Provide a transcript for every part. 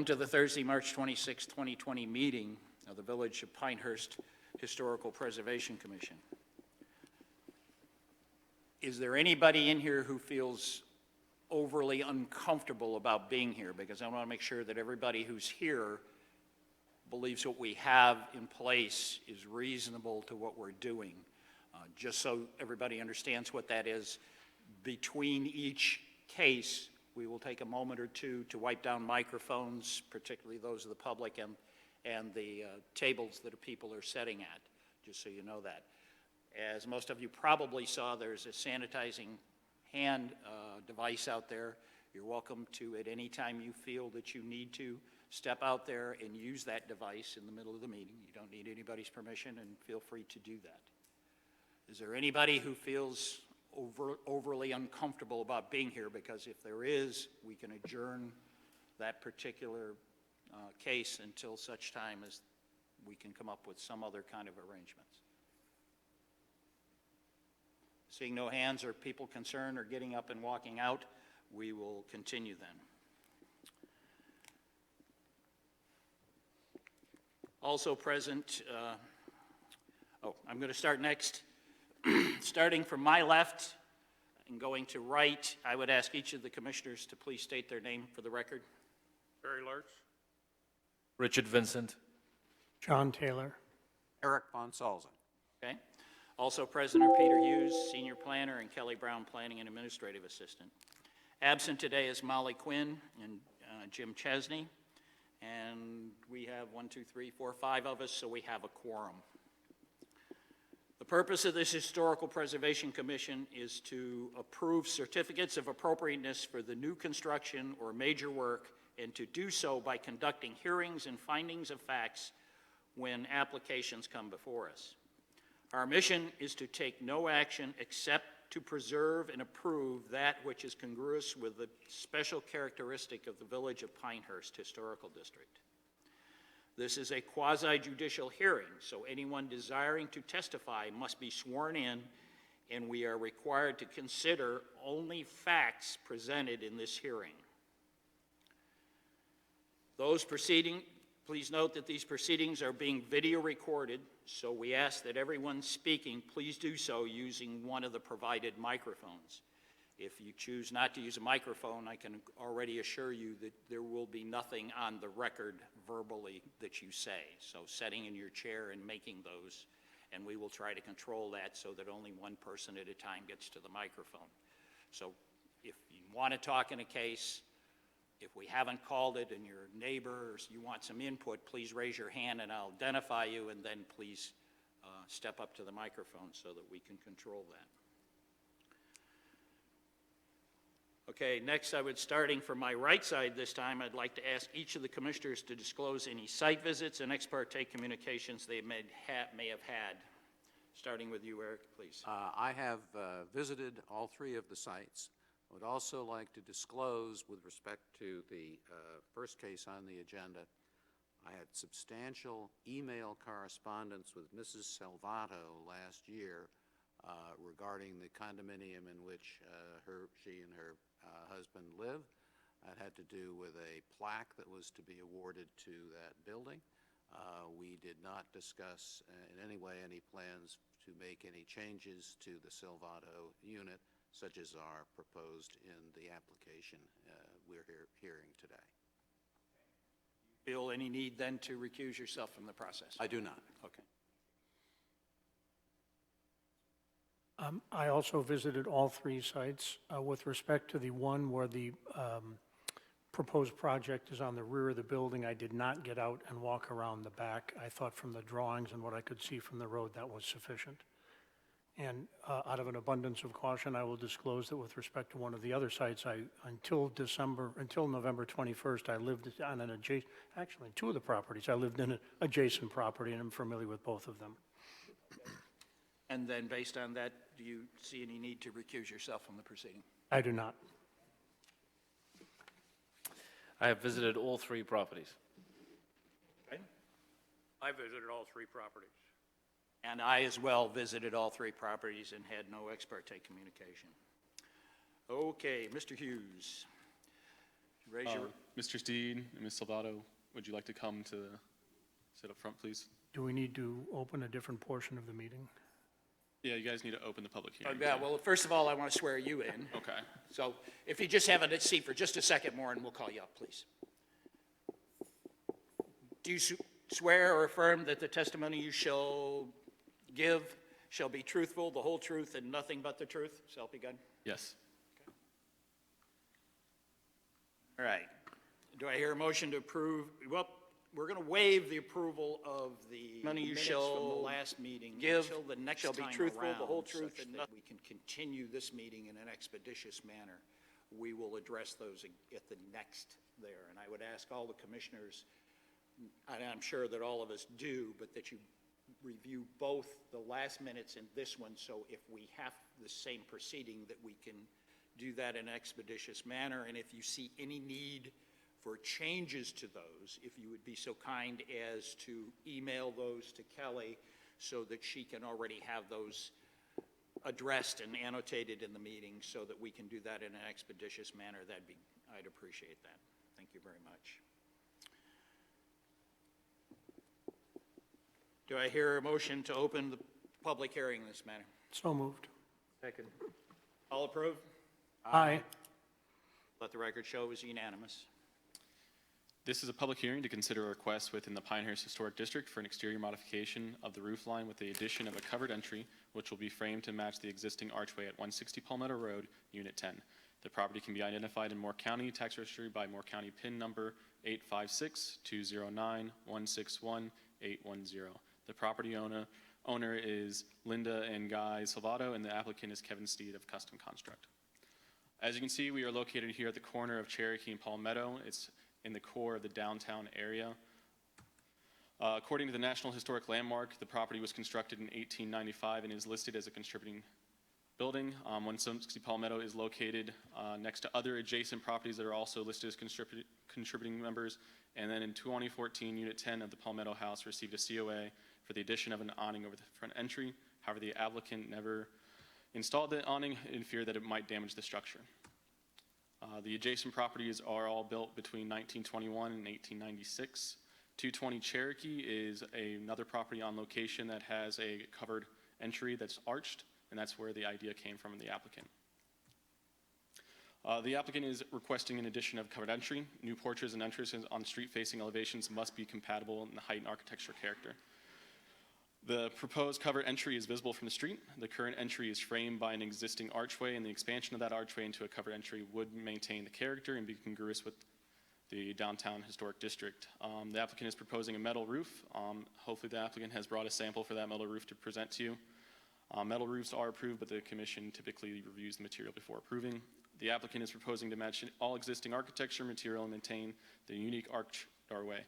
Welcome to the Thursday, March 26, 2020 meeting of the Village of Pinehurst Historical Preservation Commission. Is there anybody in here who feels overly uncomfortable about being here? Because I want to make sure that everybody who's here believes what we have in place is reasonable to what we're doing. Just so everybody understands what that is, between each case, we will take a moment or two to wipe down microphones, particularly those of the public and the tables that people are sitting at, just so you know that. As most of you probably saw, there's a sanitizing hand device out there. You're welcome to, at any time you feel that you need to, step out there and use that device in the middle of the meeting. You don't need anybody's permission, and feel free to do that. Is there anybody who feels overly uncomfortable about being here? Because if there is, we can adjourn that particular case until such time as we can come up with some other kind of arrangements. Seeing no hands or people concerned or getting up and walking out, we will continue then. Also present, I'm going to start next. Starting from my left and going to right, I would ask each of the commissioners to please state their name for the record. Barry Larch. Richard Vincent. John Taylor. Eric Von Salzen. Okay. Also present are Peter Hughes, Senior Planner, and Kelly Brown, Planning and Administrative Assistant. Absent today is Molly Quinn and Jim Chesney. And we have 5 of us, so we have a quorum. The purpose of this Historical Preservation Commission is to approve certificates of appropriateness for the new construction or major work, and to do so by conducting hearings and findings of facts when applications come before us. Our mission is to take no action except to preserve and approve that which is congruous with the special characteristic of the Village of Pinehurst Historical District. This is a quasi-judicial hearing, so anyone desiring to testify must be sworn in, and we are required to consider only facts presented in this hearing. Please note that these proceedings are being video recorded, so we ask that everyone speaking please do so using one of the provided microphones. If you choose not to use a microphone, I can already assure you that there will be nothing on the record verbally that you say. So sitting in your chair and making those, and we will try to control that so that only one person at a time gets to the microphone. So if you want to talk in a case, if we haven't called it and your neighbor or you want some input, please raise your hand and I'll identify you, and then please step up to the microphone so that we can control that. Okay, next starting from my right side this time, I'd like to ask each of the commissioners to disclose any site visits and ex parte communications they may have had. Starting with you, Eric, please. I have visited all 3 of the sites. I would also like to disclose, with respect to the first case on the agenda, I had substantial email correspondence with Mrs. Salvato last year regarding the condominium in which she and her husband live. That had to do with a plaque that was to be awarded to that building. We did not discuss in any way any plans to make any changes to the Salvato unit, such as are proposed in the application we're hearing today. Feel any need then to recuse yourself from the process? I do not. Okay. I also visited all 3 sites. With respect to the one where the proposed project is on the rear of the building, I did not get out and walk around the back. I thought from the drawings and what I could see from the road that was sufficient. And out of an abundance of caution, I will disclose that with respect to one of the other sites, until November 21st, I lived on an adjacent, actually 2 of the properties, I lived in an adjacent property, and I'm familiar with both of them. And then based on that, do you see any need to recuse yourself from the proceeding? I do not. I have visited all 3 properties. Okay. I visited all 3 properties. And I as well visited all 3 properties and had no ex parte communication. Okay, Mr. Hughes. Raise your, Mr. Steed and Ms. Salvato, would you like to come to sit up front, please? Do we need to open a different portion of the meeting? Yeah, you guys need to open the public hearing. yeah, well, first of all, I want to swear you in. Okay. So if you just have a seat for just a second more, and we'll call you up, please. Do you swear or affirm that the testimony you shall give shall be truthful, the whole truth, and nothing but the truth? So help you God? Yes. All right. Do I hear a motion to approve? Well, we're going to waive the approval of the minutes from the last meeting until the next time around. Shall be truthful, the whole truth, and that we can continue this meeting in an expeditious manner. We will address those at the next there. And I would ask all the commissioners, and I'm sure that all of us do, but that you review both the last minutes and this one, so if we have the same proceeding, that we can do that in an expeditious manner. And if you see any need for changes to those, if you would be so kind as to email those to Kelly so that she can already have those addressed and annotated in the meeting so that we can do that in an expeditious manner, I'd appreciate that. Thank you very much. Do I hear a motion to open the public hearing in this matter? So moved. Second. All approve? Aye. Let the record show it was unanimous. This is a public hearing to consider a request within the Pinehurst Historic District for an exterior modification of the roof line with the addition of a covered entry, which will be framed to match the existing archway at 160 Palmetto Road, Unit 10. The property can be identified in Moore County Tax Registry by Moore County PIN number 856-209-161-810. The property owner is Linda and Guy Salvato, and the applicant is Kevin Steed of Custom Construct. As you can see, we are located here at the corner of Cherokee and Palmetto. It's in the core of the downtown area. According to the National Historic Landmark, the property was constructed in 1895 and is listed as a contributing building. 160 Palmetto is located next to other adjacent properties that are also listed as contributing members. And then in 2014, Unit 10 of the Palmetto House received a COA for the addition of an awning over the front entry. However, the applicant never installed the awning in fear that it might damage the structure. The adjacent properties are all built between 1921 and 1896. 220 Cherokee is another property on location that has a covered entry that's arched, and that's where the idea came from in the applicant. The applicant is requesting an addition of covered entry. New porches and entrances on street-facing elevations must be compatible in the height and architectural character. The proposed covered entry is visible from the street. The current entry is framed by an existing archway, and the expansion of that archway into a covered entry would maintain the character and be congruous with the downtown historic district. The applicant is proposing a metal roof. Hopefully the applicant has brought a sample for that metal roof to present to you. Metal roofs are approved, but the commission typically reviews the material before approving. The applicant is proposing to match all existing architecture material and maintain the unique arch doorway.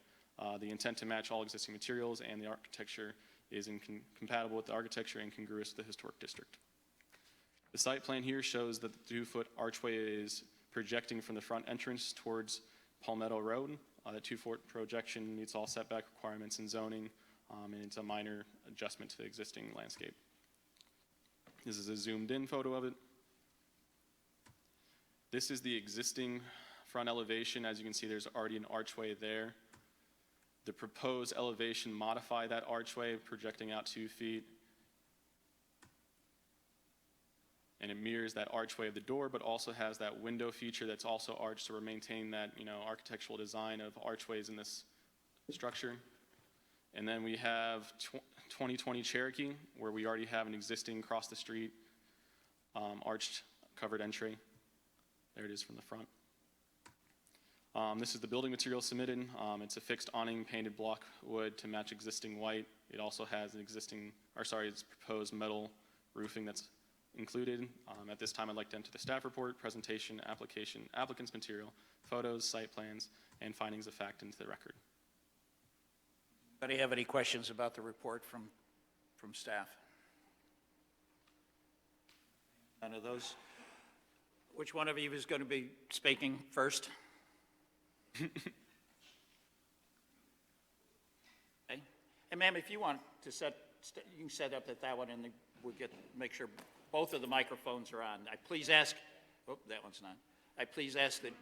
The intent to match all existing materials and the architecture is compatible with the architecture and congruous with the historic district. The site plan here shows that the 2-foot archway is projecting from the front entrance towards Palmetto Road. The 2-foot projection meets all setback requirements and zoning, and it's a minor adjustment to the existing landscape. This is a zoomed in photo of it. This is the existing front elevation. As you can see, there's already an archway there. The proposed elevation modify that archway, projecting out 2 feet. And it mirrors that archway of the door, but also has that window feature that's also arched, so we're maintaining that, architectural design of archways in this structure. And then we have 2020 Cherokee, where we already have an existing across the street arched covered entry. There it is from the front. This is the building material submitted. It's a fixed awning painted block wood to match existing white. It also has it's proposed metal roofing that's included. At this time, I'd like to enter the staff report, presentation, application, applicant's material, photos, site plans, and findings of fact into the record. Anybody have any questions about the report from staff? None of those? Which one of you is going to be speaking first? Okay. And ma'am, if you want to you can set up that one, and we'll make sure both of the microphones are on. I please ask, that one's not. I please ask that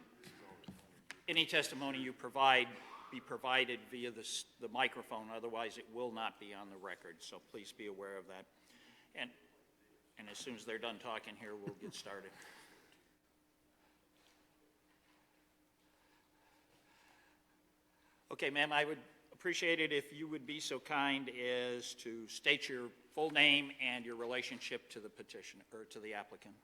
any testimony you provide be provided via the microphone, otherwise it will not be on the record, so please be aware of that. And as soon as they're done talking here, we'll get started. Okay, ma'am, I would appreciate it if you would be so kind as to state your full name and your relationship to the petitioner, or to the applicant.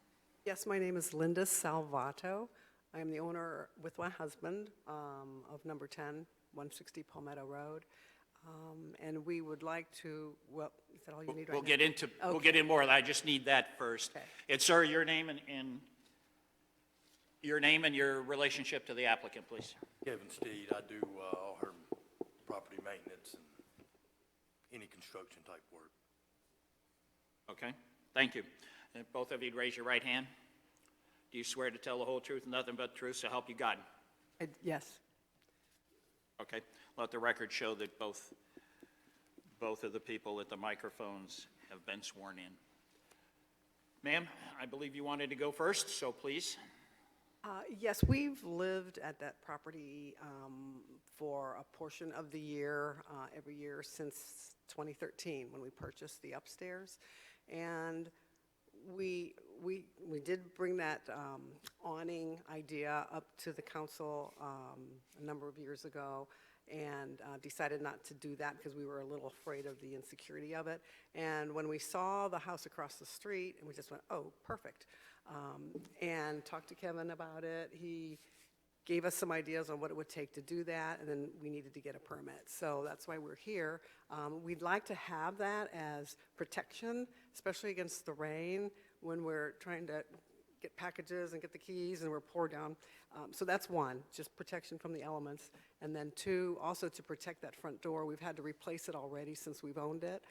Yes, my name is Linda Salvato. I am the owner with my husband of number 10, 160 Palmetto Road. And we would like to, well, is that all you need right now? We'll get in more of that. I just need that first. Okay. And sir, your name and your relationship to the applicant, please. Kevin Steed, I do all her property maintenance and any construction type work. Okay, thank you. And if both of you raise your right hand. Do you swear to tell the whole truth and nothing but the truth, so help you God? Yes. Okay, let the record show that both of the people at the microphones have been sworn in. Ma'am, I believe you wanted to go first, so please. Yes, we've lived at that property for a portion of the year, every year since 2013, when we purchased the upstairs. And we did bring that awning idea up to the council a number of years ago, and decided not to do that because we were a little afraid of the insecurity of it. And when we saw the house across the street, and we just went, oh, perfect, and talked to Kevin about it. He gave us some ideas on what it would take to do that, and then we needed to get a permit. So that's why we're here. We'd like to have that as protection, especially against the rain when we're trying to get packages and get the keys and we're poured down. So that's one, just protection from the elements. And then two, also to protect that front door. We've had to replace it already since we've owned it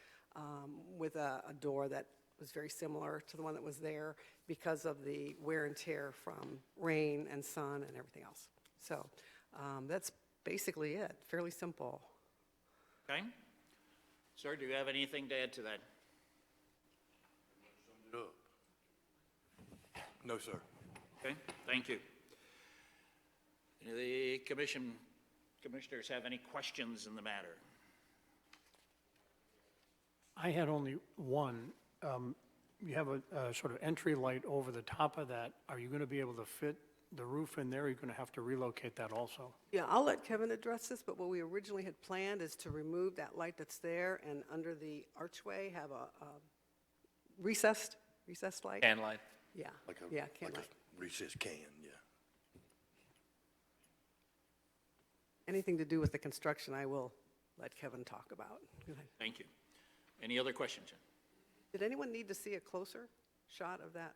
with a door that was very similar to the one that was there because of the wear and tear from rain and sun and everything else. So that's basically it, fairly simple. Okay. Sir, do you have anything to add to that? Summed it up. No, sir. Okay, thank you. The commissioners have any questions in the matter? I had only one. You have a sort of entry light over the top of that. Are you going to be able to fit the roof in there, or are you going to have to relocate that also? Yeah, I'll let Kevin address this, but what we originally had planned is to remove that light that's there and under the archway have a recessed light. Can light. Yeah, Like a, yeah, can like light. a recessed can, yeah. Anything to do with the construction, I will let Kevin talk about. Thank you. Any other questions? Did anyone need to see a closer shot of that?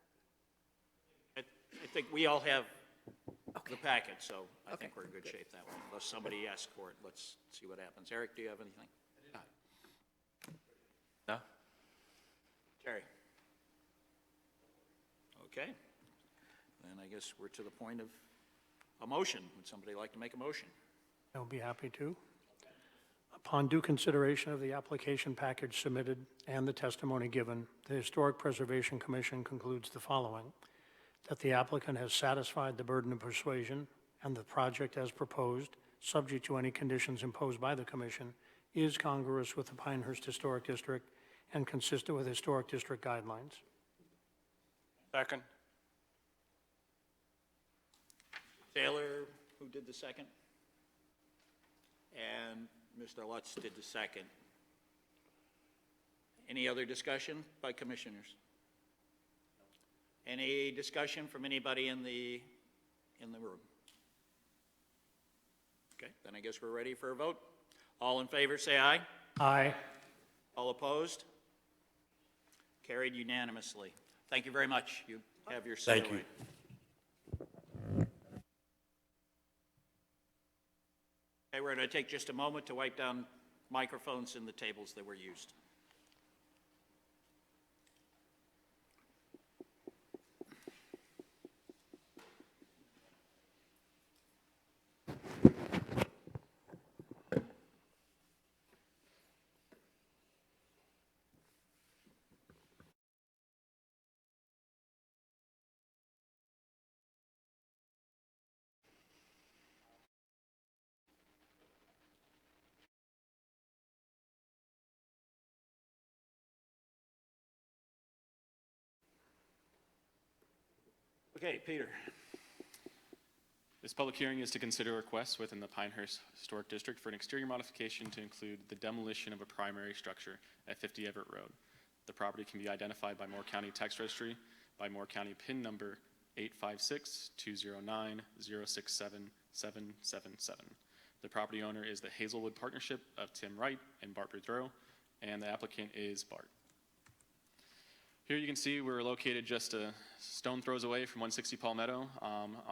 I think we all have Okay. the packet, so I Okay, think we're in good good. shape that way. Unless somebody asks for it, let's see what happens. Eric, do you have anything? No? Terry? Okay. Then I guess we're to the point of a motion. Would somebody like to make a motion? I'll be happy to. Upon due consideration of the application package submitted and the testimony given, the Historic Preservation Commission concludes the following: that the applicant has satisfied the burden of persuasion and the project as proposed, subject to any conditions imposed by the commission, is congruous with the Pinehurst Historic District and consistent with Historic District guidelines. Second. Taylor, who did the second? And Mr. Lutz did the second. Any other discussion by commissioners? Any discussion from anybody in the room? Okay, then I guess we're ready for a vote. All in favor, say aye. Aye. All opposed? Carried unanimously. Thank you very much. You have your say. Thank you. Okay, we're going to take just a moment to wipe down microphones and the tables that were used. Okay, Peter. This public hearing is to consider requests within the Pinehurst Historic District for an exterior modification to include the demolition of a primary structure at 50 Everett Road. The property can be identified by Moore County Tax Registry by Moore County PIN number 856-209-067-777. The property owner is the Hazelwood Partnership of Tim Wright and Bart Boudreau, and the applicant is Bart. Here you can see we're located just a stone throws away from 160 Palmetto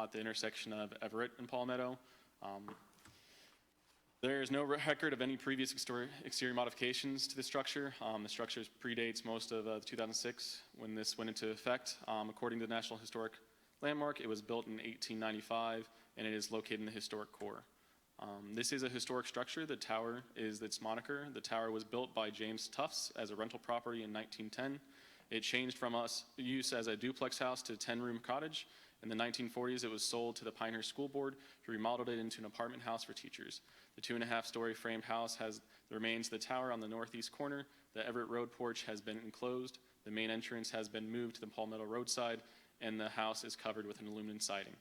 at the intersection of Everett and Palmetto. There is no record of any previous exterior modifications to the structure. The structure predates most of 2006 when this went into effect. According to the National Historic Landmark, it was built in 1895, and it is located in the historic core. This is a historic structure. The tower is its moniker. The tower was built by James Tufts as a rental property in 1910. It changed from use as a duplex house to a 10-room cottage. In the 1940s, it was sold to the Pinehurst School Board, who remodeled it into an apartment house for teachers. The 2.5-story framed house has the remains of the tower on the northeast corner. The Everett Road porch has been enclosed. The main entrance has been moved to the Palmetto roadside, and the house is covered with an aluminum siding.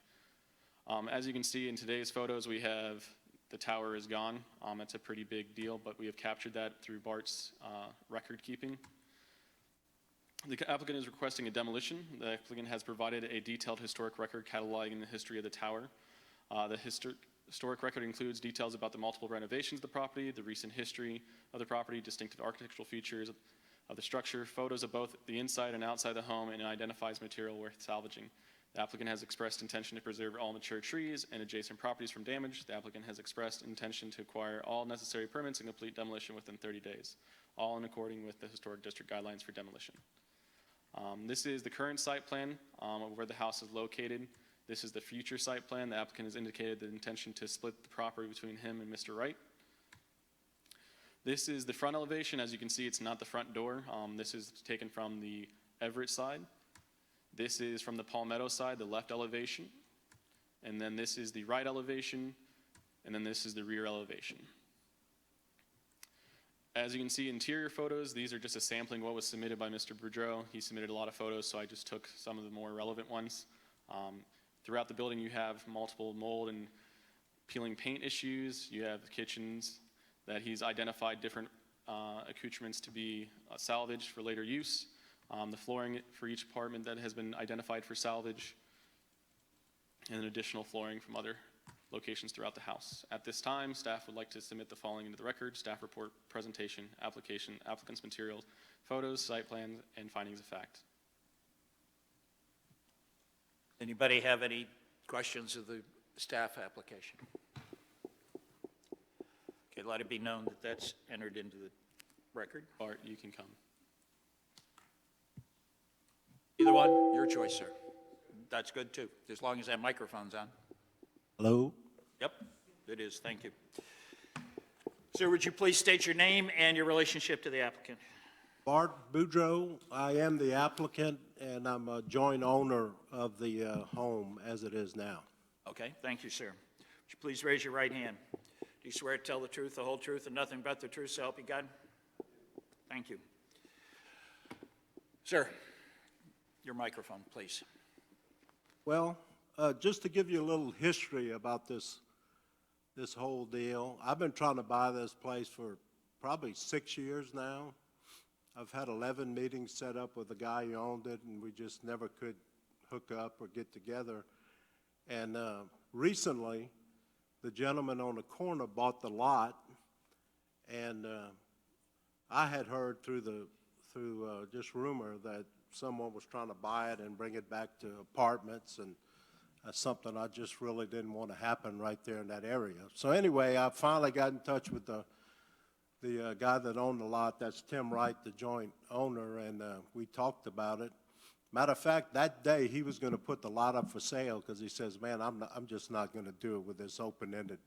As you can see in today's photos, we have the tower is gone. It's a pretty big deal, but we have captured that through Bart's record keeping. The applicant is requesting a demolition. The applicant has provided a detailed historic record cataloging the history of the tower. The historic record includes details about the multiple renovations of the property, the recent history of the property, distinctive architectural features of the structure, photos of both the inside and outside the home, and identifies material worth salvaging. The applicant has expressed intention to preserve all mature trees and adjacent properties from damage. The applicant has expressed intention to acquire all necessary permits and complete demolition within 30 days, all in accordance with the Historic District Guidelines for demolition. This is the current site plan of where the house is located. This is the future site plan. The applicant has indicated the intention to split the property between him and Mr. Wright. This is the front elevation. As you can see, it's not the front door. This is taken from the Everett side. This is from the Palmetto side, the left elevation. And then this is the right elevation. And then this is the rear elevation. As you can see, interior photos, these are just a sampling of what was submitted by Mr. Boudreau. He submitted a lot of photos, so I just took some of the more relevant ones. Throughout the building, you have multiple mold and peeling paint issues. You have kitchens that he's identified different accoutrements to be salvaged for later use. The flooring for each apartment that has been identified for salvage, and additional flooring from other locations throughout the house. At this time, staff would like to submit the following into the record: staff report, presentation, application, applicant's materials, photos, site plans, and findings of fact. Anybody have any questions of the staff application? Okay, let it be known that that's entered into the record. Bart, you can come. Either one, your choice, sir. That's good too, as long as that microphone's on. Hello, Yep, it is, thank you. Sir, would you please state your name and your relationship to the applicant? Bart Boudreau. I am the applicant, and I'm a joint owner of the home as it is now. Okay, thank you, sir. Would you please raise your right hand? Do you swear to tell the truth, the whole truth, and nothing but the truth, so help you God? Thank you. Sir, your microphone, please. Well, just to give you a little history about this whole deal, I've been trying to buy this place for probably 6 years now. I've had 11 meetings set up with the guy who owned it, and we just never could hook up or get together. And recently, the gentleman on the corner bought the lot, and I had heard through just rumor that someone was trying to buy it and bring it back to apartments, and something I just really didn't want to happen right there in that area. So anyway, I finally got in touch with the guy that owned the lot. That's Tim Wright, the joint owner, and we talked about it. Matter of fact, that day he was going to put the lot up for sale because he says, "Man, I'm just not going to do it with this open-ended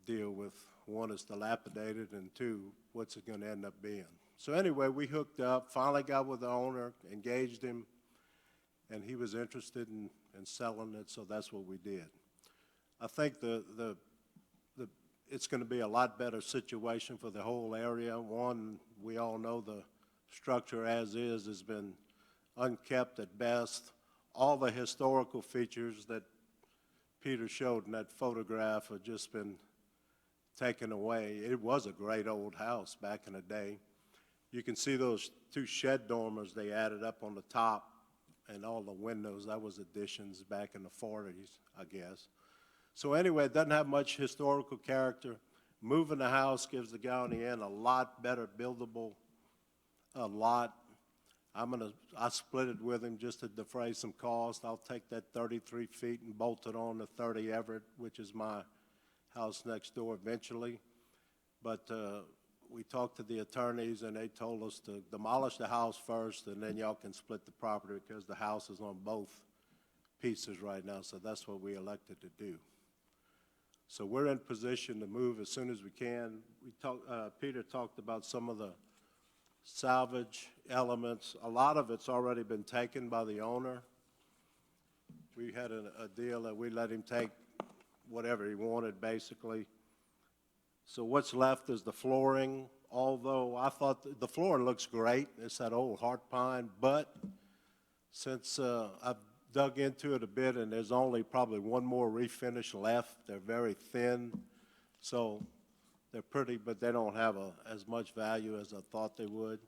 deal with, one, it's dilapidated, and two, what's it going to end up being?" So anyway, we hooked up, finally got with the owner, engaged him, and he was interested in selling it, so that's what we did. I think it's going to be a lot better situation for the whole area. One, we all know the structure as is has been unkept at best. all the historical features that Peter showed in that photograph have just been taken away. It was a great old house back in the day. You can see those two shed dormers they added up on the top and all the windows. That was additions back in the 40s, I guess. So anyway, it doesn't have much historical character. Moving the house gives the guy on the end a lot better buildable lot. I split it with him just to defray some cost. I'll take that 33 feet and bolt it on to 30 Everett, which is my house next door eventually. But we talked to the attorneys, and they told us to demolish the house first, and then y'all can split the property because the house is on both pieces right now, so that's what we elected to do. So we're in position to move as soon as we can. Peter talked about some of the salvage elements. A lot of it's already been taken by the owner. We had a deal that we let him take whatever he wanted, basically. So what's left is the flooring, although I thought the flooring looks great. It's that old heart pine, but since I've dug into it a bit and there's only probably one more refinish left, they're very thin, so they're pretty, but they don't have as much value as I thought they would.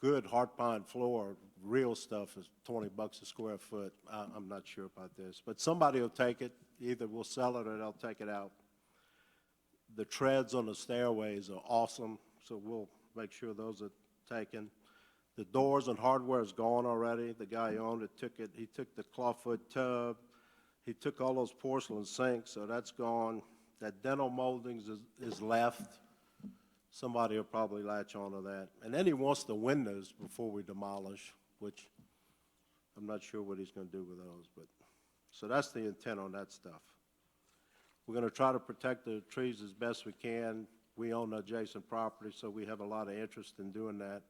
Good heart pine floor, real stuff, is $20 a square foot. I'm not sure about this, but somebody will take it. Either we'll sell it or they'll take it out. The treads on the stairways are awesome, so we'll make sure those are taken. The doors and hardware is gone already. The guy who owned it took it. He took the clawfoot tub. He took all those porcelain sinks, so that's gone. That dental moldings is left. Somebody will probably latch onto that. And then he wants the windows before we demolish, which I'm not sure what he's going to do with those. But so that's the intent on that stuff. We're going to try to protect the trees as best we can. We own adjacent property, so we have a lot of interest in doing that.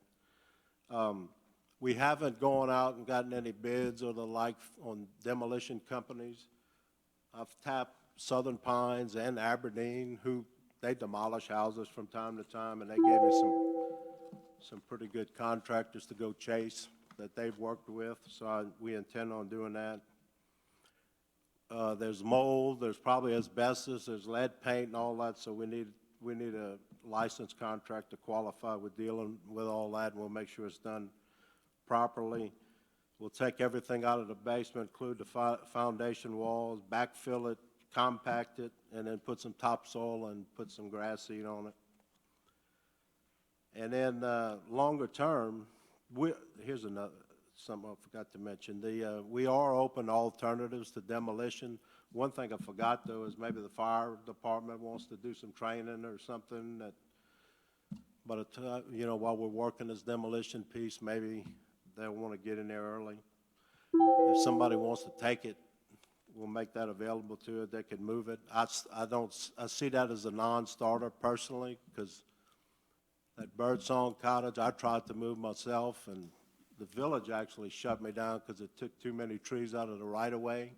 We haven't gone out and gotten any bids or the like on demolition companies. I've tapped Southern Pines and Aberdeen, who they demolish houses from time to time, and they gave me some pretty good contractors to go chase that they've worked with, so we intend on doing that. There's mold, there's probably asbestos, there's lead paint and all that, so we need a licensed contract to qualify with dealing with all that, and we'll make sure it's done properly. We'll take everything out of the basement, include the foundation walls, backfill it, compact it, and then put some topsoil and put some grass seed on it. And then longer term, here's something I forgot to mention. We are open to alternatives to demolition. One thing I forgot, though, is maybe the fire department wants to do some training or something. But while we're working this demolition piece, maybe they'll want to get in there early. If somebody wants to take it, we'll make that available to it. They can move it. I see that as a non-starter personally, because that Birdsong Cottage, I tried to move myself, and the village actually shut me down because it took too many trees out of the right-of-way,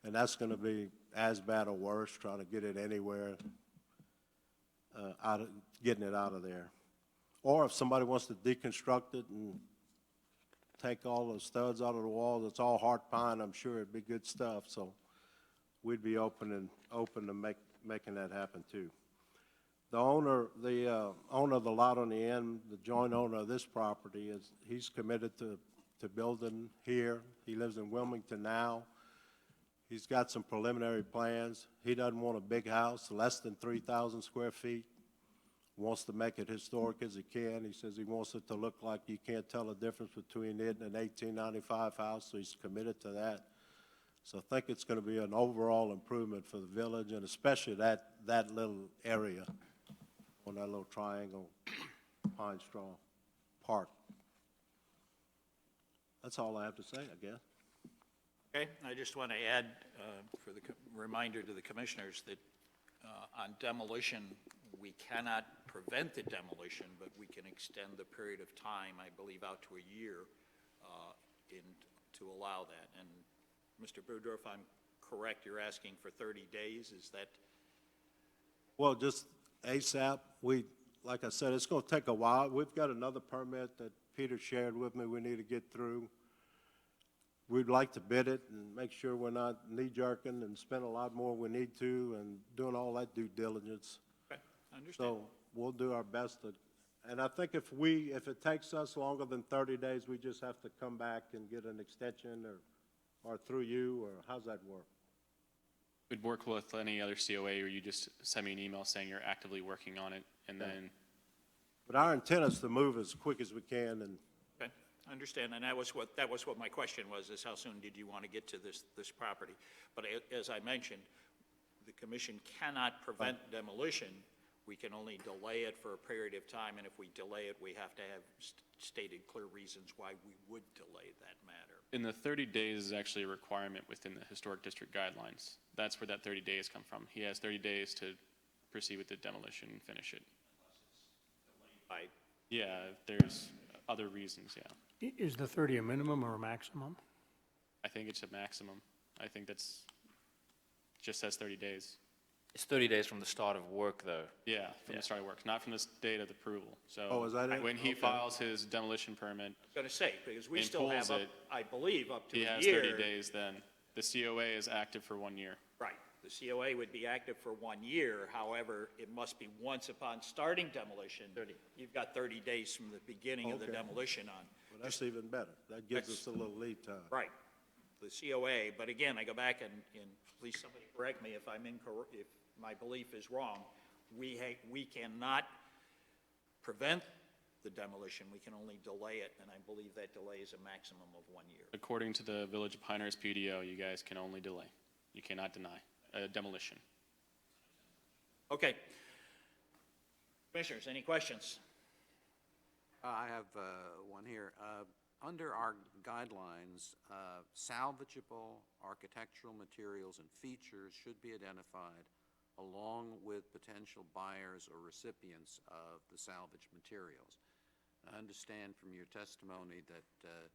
and that's going to be as bad or worse trying to get it anywhere, getting it out of there. Or if somebody wants to deconstruct it and take all the studs out of the walls, it's all heart pine, I'm sure it'd be good stuff, so we'd be open to making that happen too. The owner of the lot on the end, the joint owner of this property, he's committed to building here. He lives in Wilmington now. He's got some preliminary plans. He doesn't want a big house, less than 3,000 square feet. Wants to make it historic as he can. He says he wants it to look like you can't tell the difference between it and an 1895 house, so he's committed to that. So I think it's going to be an overall improvement for the village, and especially that little area on that little triangle pine straw park. That's all I have to say, I guess. Okay, I just want to add for the reminder to the commissioners that on demolition, we cannot prevent the demolition, but we can extend the period of time, I believe, out to a year to allow that. And Mr. Boudreaux, if I'm correct, you're asking for 30 days, is that? Well, just ASAP. Like I said, it's going to take a while. We've got another permit that Peter shared with me we need to get through. we'd like to bid it and make sure we're not knee-jerking and spend a lot more we need to and doing all that due diligence. Okay, I understand. So we'll do our best to, and I think if it takes us longer than 30 days, we just have to come back and get an extension or through you, or how's that work? We'd work with any other COA, or you just send me an email saying you're actively working on it, and then But our intent is to move as quick as we can, and Okay, I understand, and that was what my question was, is how soon did you want to get to this property? But as I mentioned, the commission cannot prevent demolition. We can only delay it for a period of time, and if we delay it, we have to have stated clear reasons why we would delay that matter. in the 30 days is actually a requirement within the historic district guidelines. That's where that 30 days come from. He has 30 days to proceed with the demolition and finish it. By Yeah, there's other reasons, yeah. Is the 30 a minimum or a maximum? I think it's a maximum. I think that's, just says 30 days. It's 30 days from the start of work, though. Yeah, from the start of work, not from the date of approval. So Oh, is that it? when he Okay. files his demolition permit, going to say, because we And still have, pulls up, it, I believe, up to he a has year. 30 days then. The COA is active for 1 year. Right. The COA would be active for 1 year. However, it must be once upon starting demolition. 30. You've got 30 days from the beginning of the Okay. demolition on. well, that's even better. That gives That's- us a little lead time. Right. The COA, but again, I go back and please somebody correct me if I'm incorrect, if my belief is wrong. We cannot prevent the demolition. We can only delay it, and I believe that delay is a maximum of 1 year. According to the Village of Pinehurst PDO, you guys can only delay. You cannot deny demolition. Okay. Commissioners, any questions? I have one here. Under our guidelines, salvageable architectural materials and features should be identified along with potential buyers or recipients of the salvaged materials. I understand from your testimony that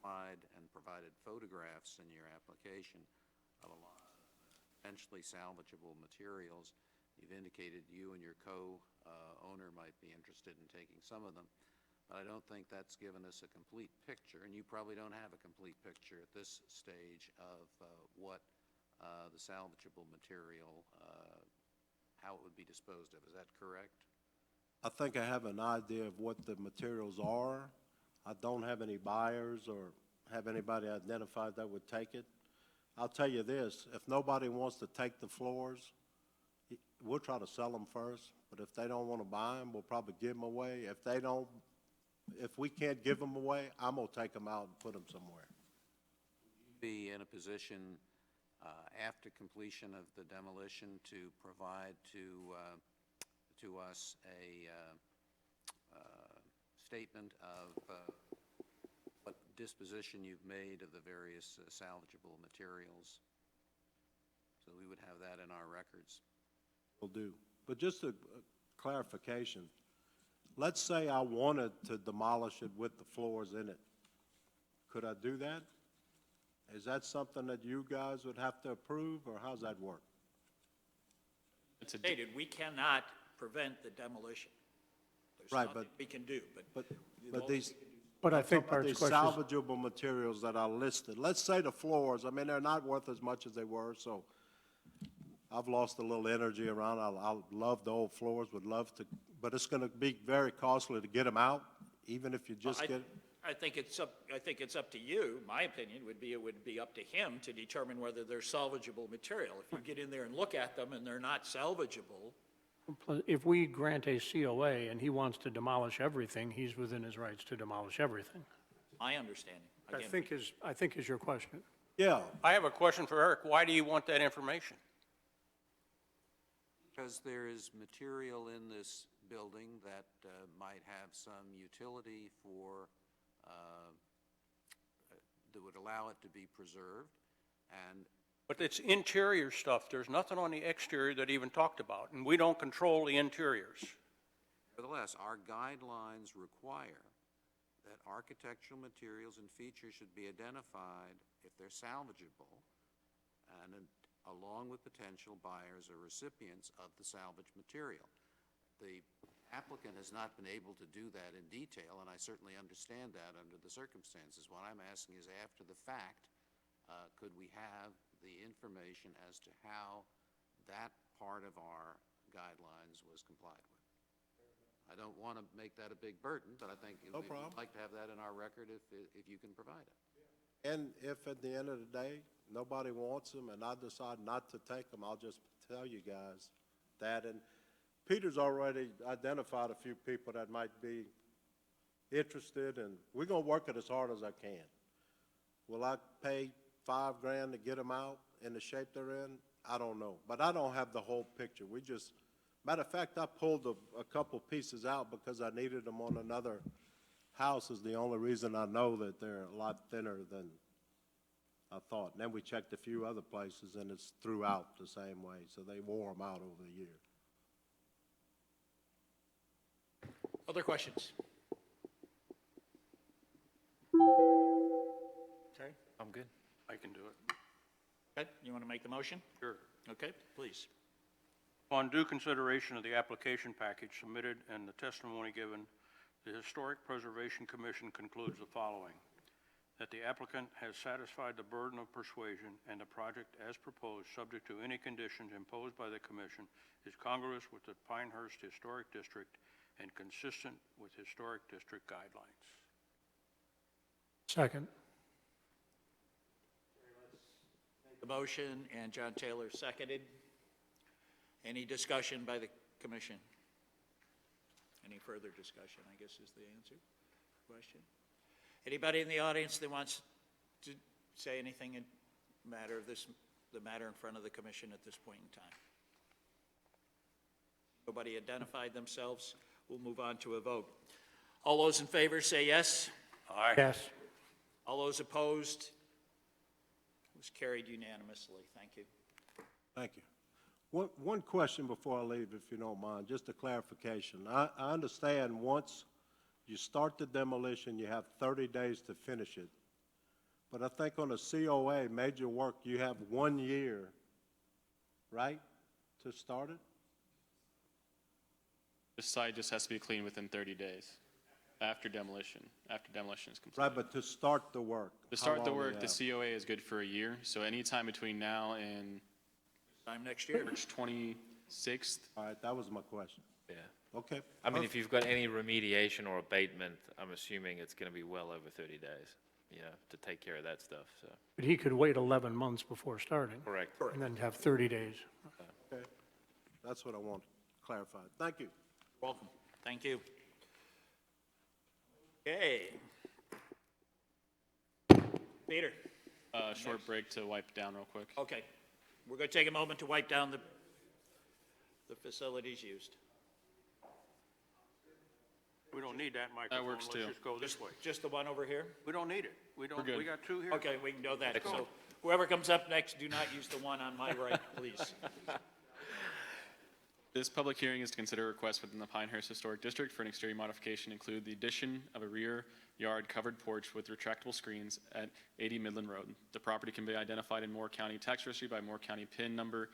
and provided photographs in your application of a lot of potentially salvageable materials. You've indicated you and your co-owner might be interested in taking some of them, but I don't think that's given us a complete picture, and you probably don't have a complete picture at this stage of what the salvageable material, how it would be disposed of. Is that correct? I think I have an idea of what the materials are. I don't have any buyers or have anybody identified that would take it. I'll tell you this, if nobody wants to take the floors, we'll try to sell them first, but if they don't want to buy them, we'll probably give them away. If we can't give them away, I'm going to take them out and put them somewhere. Be in a position after completion of the demolition to provide to us a statement of what disposition you've made of the various salvageable materials, so we would have that in our records. Will do. But just a clarification, let's say I wanted to demolish it with the floors in it. Could I do that? Is that something that you guys would have to approve, or how's that work? It's a Stated, we cannot prevent the demolition. There's Right, nothing but- we can do, but. But these, But I think but Bart's these question is, salvageable materials that are listed, let's say the floors, I mean, they're not worth as much as they were, so I've lost a little energy around. I love the old floors, would love to, but it's going to be very costly to get them out, even if you just get. I think it's up to you. My opinion would be, it would be up to him to determine whether they're salvageable material. If you get in there and look at them and they're not salvageable, if we grant a COA and he wants to demolish everything, he's within his rights to demolish everything. my understanding. I Again, think is your question. Yeah, I have a question for Eric. Why do you want that information? Because there is material in this building that might have some utility for, that would allow it to be preserved, and But it's interior stuff. There's nothing on the exterior that even talked about, and we don't control the interiors. nevertheless, our guidelines require that architectural materials and features should be identified if they're salvageable, and along with potential buyers or recipients of the salvaged material. The applicant has not been able to do that in detail, and I certainly understand that under the circumstances. What I'm asking is, after the fact, could we have the information as to how that part of our guidelines was complied with? I don't want to make that a big burden, but I think No we'd problem. like to have that in our record if you can provide it. And if at the end of the day, nobody wants them and I decide not to take them, I'll just tell you guys that. And Peter's already identified a few people that might be interested, and we're going to work it as hard as I can. Will I pay $5,000 to get them out in the shape they're in? I don't know. But I don't have the whole picture. Matter of fact, I pulled a couple pieces out because I needed them on another house is the only reason I know that they're a lot thinner than I thought. And then we checked a few other places, and it's throughout the same way, so they wore them out over the year. Other questions? Okay, I'm good. I can do it. Ed, you want to make the motion? Sure. Okay, please. On due consideration of the application package submitted and the testimony given, the Historic Preservation Commission concludes the following: that the applicant has satisfied the burden of persuasion and the project as proposed, subject to any conditions imposed by the commission, is congruous with the Pinehurst Historic District and consistent with Historic District guidelines. Second. The motion, and John Taylor seconded. Any discussion by the commission? Any further discussion, I guess, is the answer to the question. Anybody in the audience that wants to say anything in matter of the matter in front of the commission at this point in time? Nobody identified themselves. We'll move on to a vote. All those in favor say yes. Aye. Yes. All those opposed? It was carried unanimously. Thank you. Thank you. One question before I leave, if you don't mind, just a clarification. I understand once you start the demolition, you have 30 days to finish it. But I think on a COA, major work, you have 1 year, right, to start it? The site just has to be cleaned within 30 days after demolition is complete. Right, but to start the work. To how start the long do work, you the have? COA is good for a year, so anytime between now and Time next year. March 26th. All right, that was my question. Yeah. Okay. I mean, if you've got any remediation or abatement, I'm assuming it's going to be well over 30 days, to take care of that stuff, so. But he could wait 11 months before starting. Correct. And then have 30 days. Okay. That's what I want clarified. Thank you. Welcome. Thank you. Okay. Peter. Short break to wipe down real quick. Okay. We're going to take a moment to wipe down the facilities used. We don't need that microphone. works too. Let's just go this way. Just the one over here? We don't need it. We don't. good. We got two here. Okay, we can know that. So whoever comes up next, do not use the one on my right, please. This public hearing is to consider requests within the Pinehurst Historic District for an exterior modification, include the addition of a rear yard covered porch with retractable screens at 80 Midland Road. The property can be identified in Moore County Tax Registry by Moore County PIN number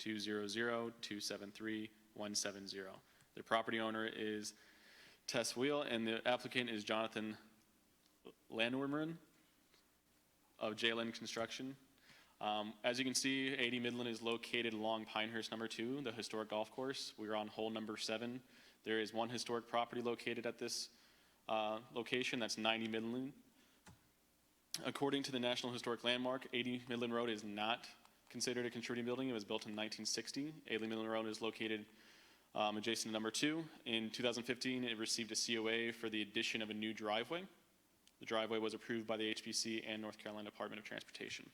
856-200-273-170. The property owner is Tess Wheel, and the applicant is Jonathan Landwerman of Jalen Construction. As you can see, 80 Midland is located along Pinehurst number 2, the historic golf course. We are on hole number 7. There is one historic property located at this location, that's 90 Midland. According to the National Historic Landmark, 80 Midland Road is not considered a contributing building. It was built in 1960. 80 Midland Road is located adjacent to number 2. In 2015, it received a COA for the addition of a new driveway. The driveway was approved by the HPC and North Carolina Department of Transportation.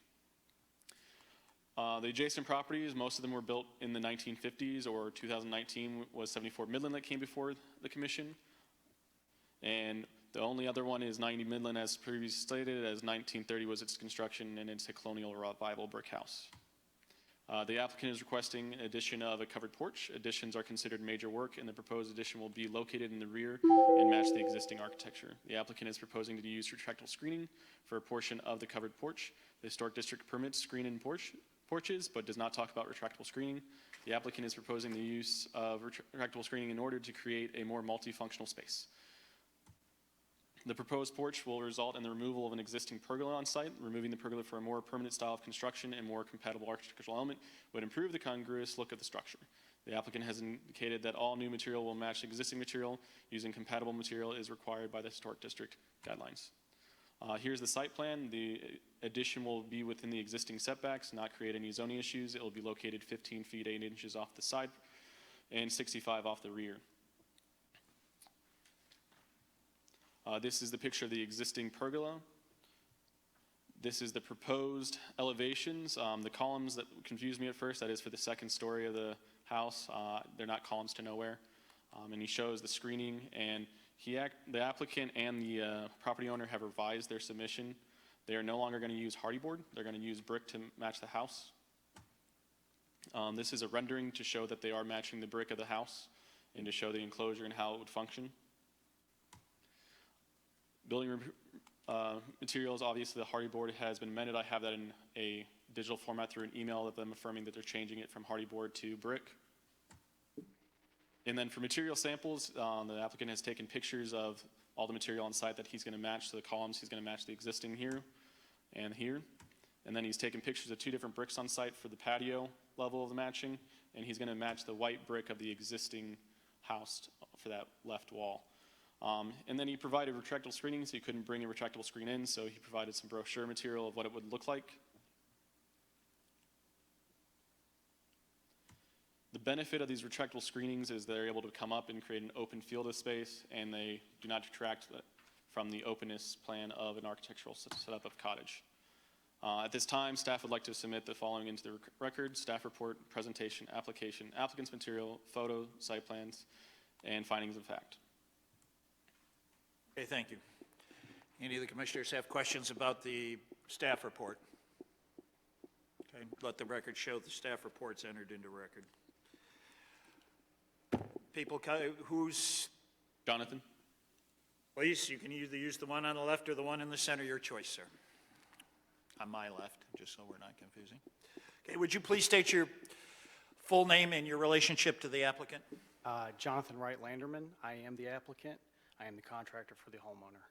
The adjacent properties, most of them were built in the 1950s, or 2019 was 74 Midland that came before the commission. And the only other one is 90 Midland, as previously stated, as 1930 was its construction, and it's a colonial revival brick house. The applicant is requesting addition of a covered porch. Additions are considered major work, and the proposed addition will be located in the rear and match the existing architecture. The applicant is proposing to use retractable screening for a portion of the covered porch. The Historic District permits screen and porch porches, but does not talk about retractable screening. The applicant is proposing the use of retractable screening in order to create a more multifunctional space. The proposed porch will result in the removal of an existing pergola on site. Removing the pergola for a more permanent style of construction and more compatible architectural element would improve the congruous look of the structure. The applicant has indicated that all new material will match existing material. Using compatible material is required by the Historic District guidelines. Here's the site plan. The addition will be within the existing setbacks, not create any zoning issues. It will be located 15 feet 8 inches off the side and 65 off the rear. This is the picture of the existing pergola. This is the proposed elevations. The columns that confused me at first, that is for the second story of the house. They're not columns to nowhere. And he shows the screening, and the applicant and the property owner have revised their submission. They are no longer going to use hardy board. They're going to use brick to match the house. This is a rendering to show that they are matching the brick of the house and to show the enclosure and how it would function. Building materials, obviously the hardy board has been amended. I have that in a digital format through an email of them affirming that they're changing it from hardy board to brick. And then for material samples, the applicant has taken pictures of all the material on site that he's going to match. So the columns, he's going to match the existing here and here. And then he's taken pictures of 2 different bricks on site for the patio level of the matching. And he's going to match the white brick of the existing house for that left wall. And then he provided retractable screening, so he couldn't bring a retractable screen in, so he provided some brochure material of what it would look like. The benefit of these retractable screenings is they're able to come up and create an open field of space, and they do not detract from the openness plan of an architectural setup of cottage. At this time, staff would like to submit the following into the record: staff report, presentation, application, applicant's material, photo, site plans, and findings of fact. Okay, thank you. Any of the commissioners have questions about the staff report? Okay, let the record show the staff report's entered into record. People, who's, Jonathan? please, you can either use the one on the left or the one in the center, your choice, sir. On my left, just so we're not confusing. Okay, would you please state your full name and your relationship to the applicant? Jonathan Wright Landerman. I am the applicant. I am the contractor for the homeowner.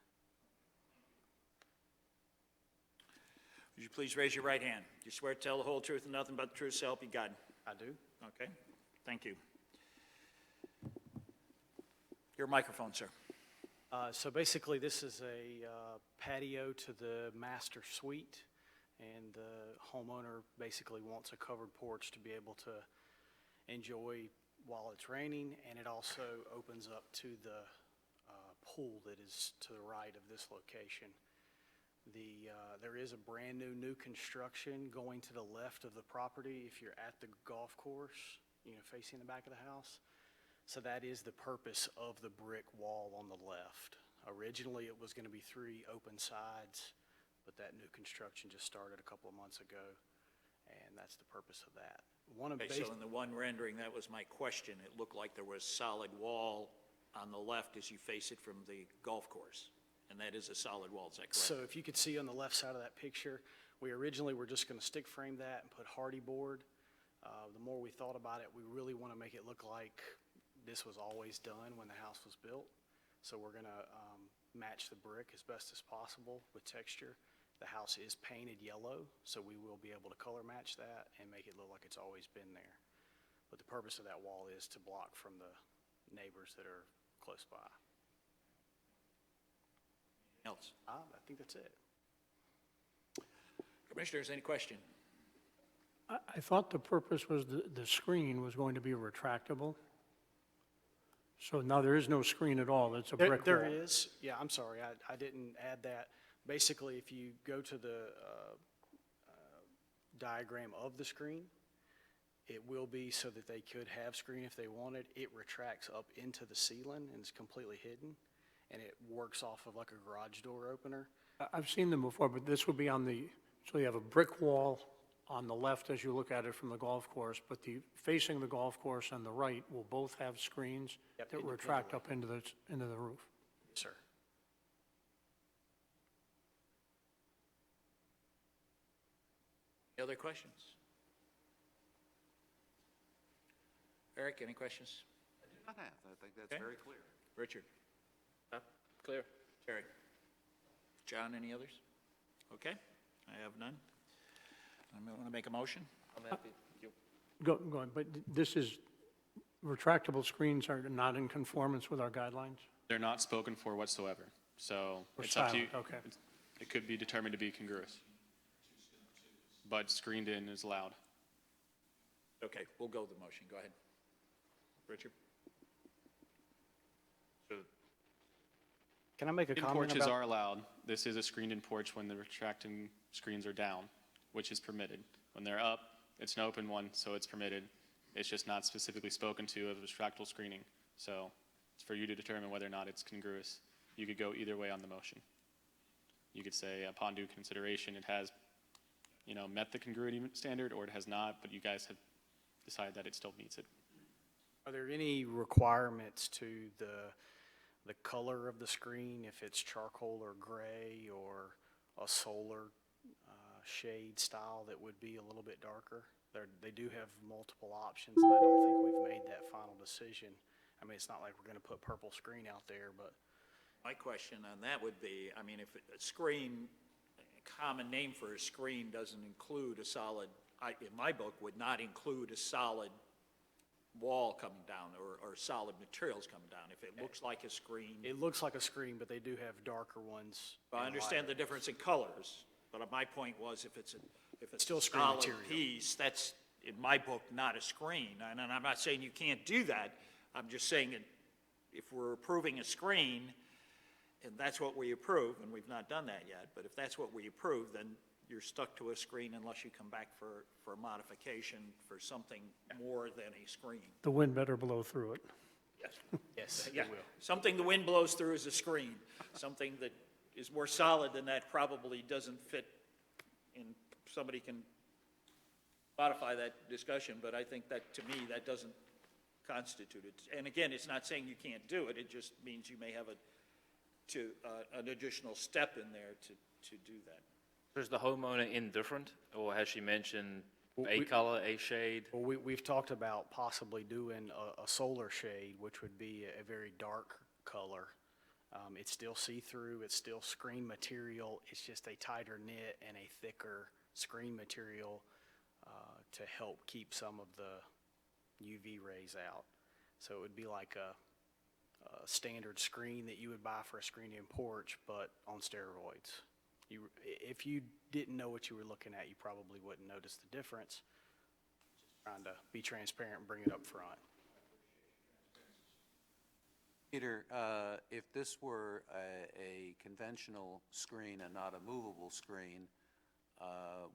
Would you please raise your right hand? You swear to tell the whole truth and nothing but the truth, so help you God? I do. Okay, thank you. Your microphone, sir. So basically, this is a patio to the master suite, and the homeowner basically wants a covered porch to be able to enjoy while it's raining, and it also opens up to the pool that is to the right of this location. There is a brand new construction going to the left of the property if you're at the golf course, facing the back of the house. So that is the purpose of the brick wall on the left. Originally, it was going to be 3 open sides, but that new construction just started a couple of months ago, and that's the purpose of that. Okay, so in the one rendering, that was my question. It looked like there was solid wall on the left as you face it from the golf course, and that is a solid wall, is that correct? So if you could see on the left side of that picture, we originally were just going to stick frame that and put hardy board. The more we thought about it, we really want to make it look like this was always done when the house was built. So we're going to match the brick as best as possible with texture. The house is painted yellow, so we will be able to color match that and make it look like it's always been there. But the purpose of that wall is to block from the neighbors that are close by. Else? I think that's it. Commissioners, any question? I thought the purpose was the screen was going to be retractable. So now there is no screen at all, it's a brick wall. There is, yeah, I'm sorry, I didn't add that. Basically, if you go to the diagram of the screen, it will be so that they could have screen if they wanted. It retracts up into the ceiling and is completely hidden, and it works off of like a garage door opener. I've seen them before, but this would be on so you have a brick wall on the left as you look at it from the golf course, but facing the golf course on the right will both have screens Yep, that retract up into the roof. Sir. Any other questions? Eric, any questions? I do not have. I think that's Okay. very clear. Richard? Clear. Terry? John, any others? Okay, I have none. I want to make a motion. I'm happy. Go on, but this is, retractable screens are not in conformance with our guidelines? They're not spoken for whatsoever, so Or it's up to you. silent, okay. It could be determined to be congruous. But screened in is allowed. Okay, we'll go with the motion. Go ahead. Richard? Can I make a In comment porches about? are allowed. This is a screened-in porch when the retracting screens are down, which is permitted. When they're up, it's an open one, so it's permitted. It's just not specifically spoken to as retractable screening. So it's for you to determine whether or not it's congruous. You could go either way on the motion. You could say upon due consideration, it has, met the congruity standard, or it has not, but you guys have decided that it still meets it. Are there any requirements to the color of the screen, if it's charcoal or gray or a solar shade style that would be a little bit darker? They do have multiple options, and I don't think we've made that final decision. I mean, it's not like we're going to put purple screen out there, but My question on that would be, I mean, if a screen, a common name for a screen doesn't include a solid, in my book, would not include a solid wall coming down or solid materials coming down. If it looks like a screen, it looks like a screen, but they do have darker ones. I and understand the lighter. difference in colors, but my point was if it's Still a screen solid material. piece, that's, in my book, not a screen. And I'm not saying you can't do that. I'm just saying that if we're approving a screen, and that's what we approve, and we've not done that yet, but if that's what we approve, then you're stuck to a screen unless you come back for a modification for something more than a screen. The wind better blow through it. Yes. Yes, Yeah, it will. something the wind blows through is a screen. Something that is more solid than that probably doesn't fit, and somebody can modify that discussion, but I think that, to me, that doesn't constitute it. And again, it's not saying you can't do it, it just means you may have an additional step in there to do that. Is the homeowner indifferent, or has she mentioned Well, a we- color, a shade? Well, we've talked about possibly doing a solar shade, which would be a very dark color. It's still see-through, it's still screen material, it's just a tighter knit and a thicker screen material to help keep some of the UV rays out. So it would be like a standard screen that you would buy for a screened-in porch, but on steroids. If you didn't know what you were looking at, you probably wouldn't notice the difference. Just trying to be transparent and bring it up front. Peter, if this were a conventional screen and not a movable screen,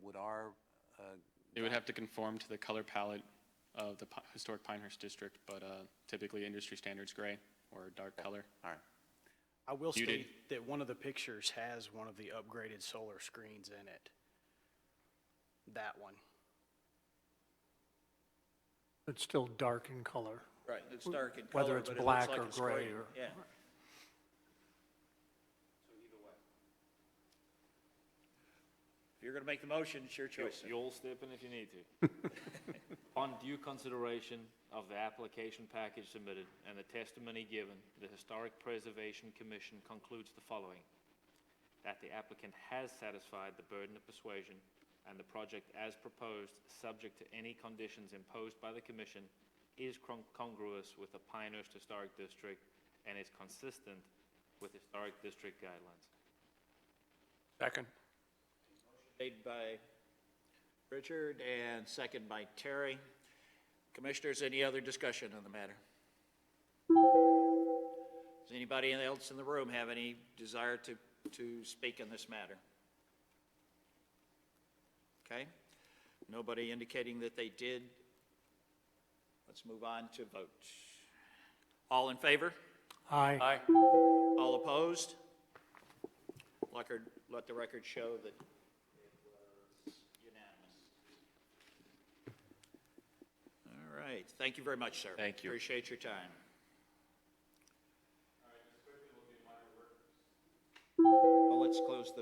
would our, It would have to conform to the color palette of the historic Pinehurst district, but typically industry standards gray or dark color. all right. I will You did. state that one of the pictures has one of the upgraded solar screens in it. That one. It's still dark in color. Right, it's dark in color, Whether it's but it black looks like or a gray screen. or- Yeah. If you're going to make the motion, it's your choice. sir. You'll step in if you need to. On due consideration of the application package submitted and the testimony given, the Historic Preservation Commission concludes the following: that the applicant has satisfied the burden of persuasion and the project as proposed, subject to any conditions imposed by the commission, is congruous with the Pinehurst Historic District and is consistent with Historic District guidelines. Second. Made by Richard and second by Terry. Commissioners, any other discussion on the matter? Does anybody else in the room have any desire to speak on this matter? Okay. Nobody indicating that they did. Let's move on to vote. All in favor? Aye. All opposed? Let the record show that it was unanimous. All right, thank you very much, sir. Thank you. Appreciate your time. Well, let's close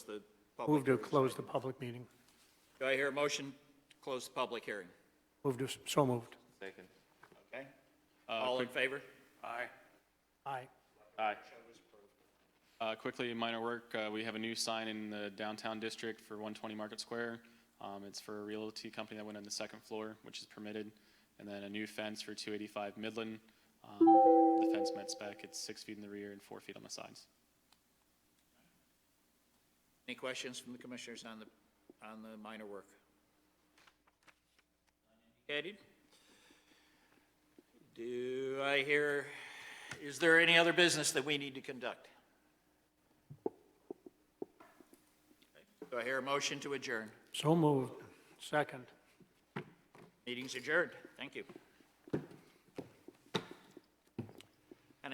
the public. Move to hearing. close the public meeting. Do I hear a motion to close the public hearing? So moved. Second. Okay? All in favor? Aye. Aye. Aye. Quickly, minor work, we have a new sign in the downtown district for 120 Market Square. It's for a realty company that went on the second floor, which is permitted. And then a new fence for 285 Midland. The fence met spec, it's 6 feet in the rear and 4 feet on the sides. Any questions from the commissioners on the minor work? Indicated? Do I hear, is there any other business that we need to conduct? Do I hear a motion to adjourn? So moved. Second. Meeting's adjourned. Thank you.